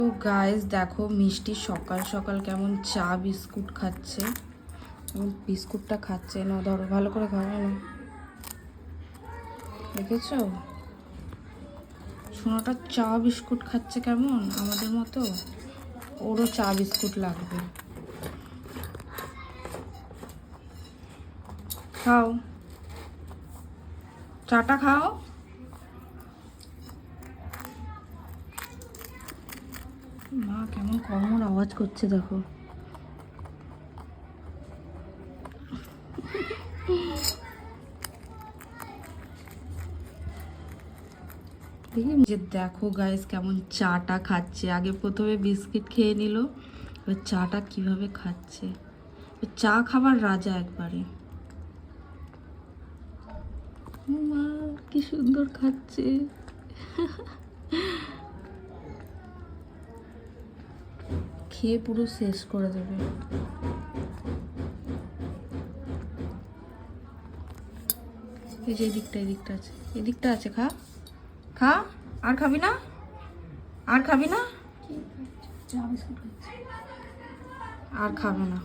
তো গাইস দেখো মিষ্টি সকাল সকাল কেমন চা বিস্কুট খাচ্ছে। বিস্কুটটা খাচ্ছে না, ধরো ভালো করে খাবে না, দেখেছো সোনাটা চা বিস্কুট খাচ্ছে কেমন আমাদের মতো। ওরও চা বিস্কুট লাগবে। খাও, চাটা খাও। মা কেমন কমন আওয়াজ করছে দেখো। যে দেখো গাইস কেমন চাটা খাচ্ছে। আগে প্রথমে বিস্কিট খেয়ে নিল, এবার চাটা কিভাবে খাচ্ছে। চা খাবার রাজা একবারে। মা কি সুন্দর খাচ্ছে। খেয়ে পুরো শেষ করে দেবে। এই যে এদিকটা আছে, এদিকটা আছে, খা খা। আর খাবি না, আর খাবি না, আর খাবে না।